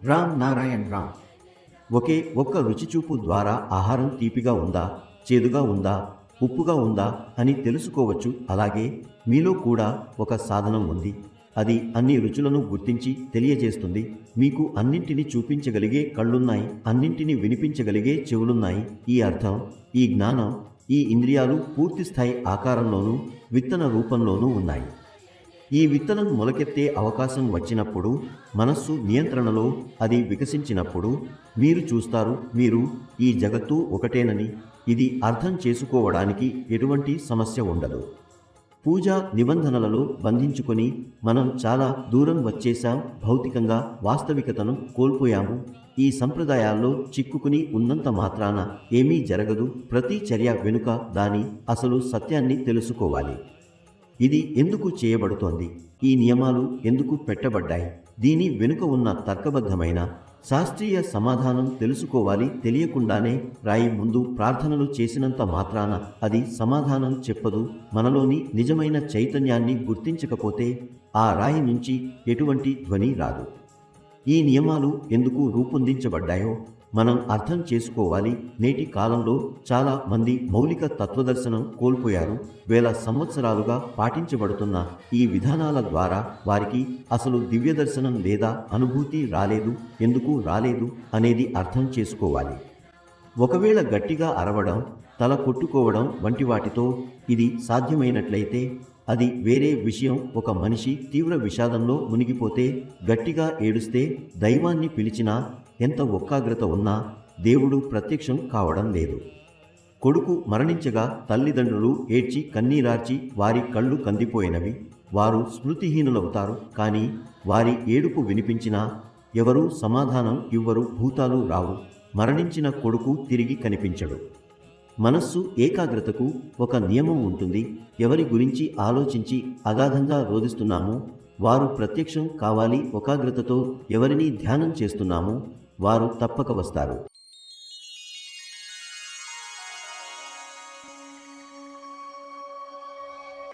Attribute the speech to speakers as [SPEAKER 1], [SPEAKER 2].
[SPEAKER 1] రామ్ నారాయణ్ రామ్. ఒక్క రుచిచూపు ద్వారా ఆహారం తీపిగా ఉందా, చేదుగా ఉందా, ఉప్పుగా ఉందా అని తెలుసుకోవచ్చు. అలాగే మీలో కూడా ఒక సాధనం ఉంది. అది అన్ని రుచులను గుర్తించి తెలియజేస్తుంది. మీకు అన్నింటినీ చూపించగలిగే కళ్ళున్నాయి, అన్నింటినీ వినిపించగలిగే చెవులున్నాయి. ఈ అర్థం, ఈ జ్ఞానం, ఈ ఇంద్రియాలు పూర్తిస్థాయి ఆకారంలోనూ విత్తన రూపంలోనూ ఉన్నాయి. ఈ విత్తనం మొలకెత్తే అవకాశం వచ్చినప్పుడు, మనస్సు నియంత్రణలో అది వికసించినప్పుడు మీరు చూస్తారు, మీరు ఈ జగత్తు ఒకటేనని. ఇది అర్థం చేసుకోవడానికి ఎటువంటి సమస్య ఉండదు. పూజా నిబంధనలలో బంధించుకొని మనం చాలా దూరం వచ్చేశాం. భౌతికంగా వాస్తవికతను కోల్పోయాము. ఈ సంప్రదాయాల్లో చిక్కుకుని ఉన్నంత మాత్రాన ఏమీ జరగదు. ప్రతి చర్య వెనుక దాని అసలు సత్యాన్ని తెలుసుకోవాలి. ఇది ఎందుకు చేయబడుతోంది? ఈ నియమాలు ఎందుకు పెట్టబడ్డాయి? దీని వెనుక ఉన్న తర్కబద్ధమైన శాస్త్రీయ సమాధానం తెలుసుకోవాలి. తెలియకుండానే రాయి ముందు ప్రార్థనలు చేసినంత మాత్రాన అది సమాధానం చెప్పదు. మనలోని నిజమైన చైతన్యాన్ని గుర్తించకపోతే ఆ రాయి నుంచి ఎటువంటి ధ్వని రాదు. ఈ నియమాలు ఎందుకు రూపొందించబడ్డాయో మనం అర్థం చేసుకోవాలి. నేటి కాలంలో చాలా మంది మౌలిక తత్వదర్శనం కోల్పోయారు. వేల సంవత్సరాలుగా పాటించబడుతున్న ఈ విధానాల ద్వారా వారికి అసలు దివ్యదర్శనం లేదా అనుభూతి రాలేదు. ఎందుకు రాలేదు అనేది అర్థం చేసుకోవాలి. ఒకవేళ గట్టిగా అరవడం, తల కొట్టుకోవడం వంటి వాటితో ఇది సాధ్యమైనట్లయితే అది వేరే విషయం. ఒక మనిషి తీవ్ర విషాదంలో మునిగిపోతే, గట్టిగా ఏడుస్తే, దైవాన్ని పిలిచినా, ఎంత ఒక్కాగ్రత ఉన్నా దేవుడు ప్రత్యక్షం కావడం లేదు. కొడుకు మరణించగా తల్లిదండ్రులు ఏడ్చి కన్నీరార్చి వారి కళ్ళు కందిపోయినవి. వారు స్మృతిహీనులవుతారు. కానీ వారి ఏడుపు వినిపించినా ఎవరూ సమాధానం ఇవ్వరు. భూతాలు రావు. మరణించిన కొడుకు తిరిగి కనిపించడు. మనస్సు ఏకాగ్రతకు ఒక నియమం ఉంటుంది. ఎవరి గురించి ఆలోచించి అగాధంగా రోధిస్తున్నామో వారు ప్రత్యక్షం కావాలి. ఏకాగ్రతతో ఎవరిని ధ్యానం చేస్తున్నామో వారు తప్పక వస్తారు.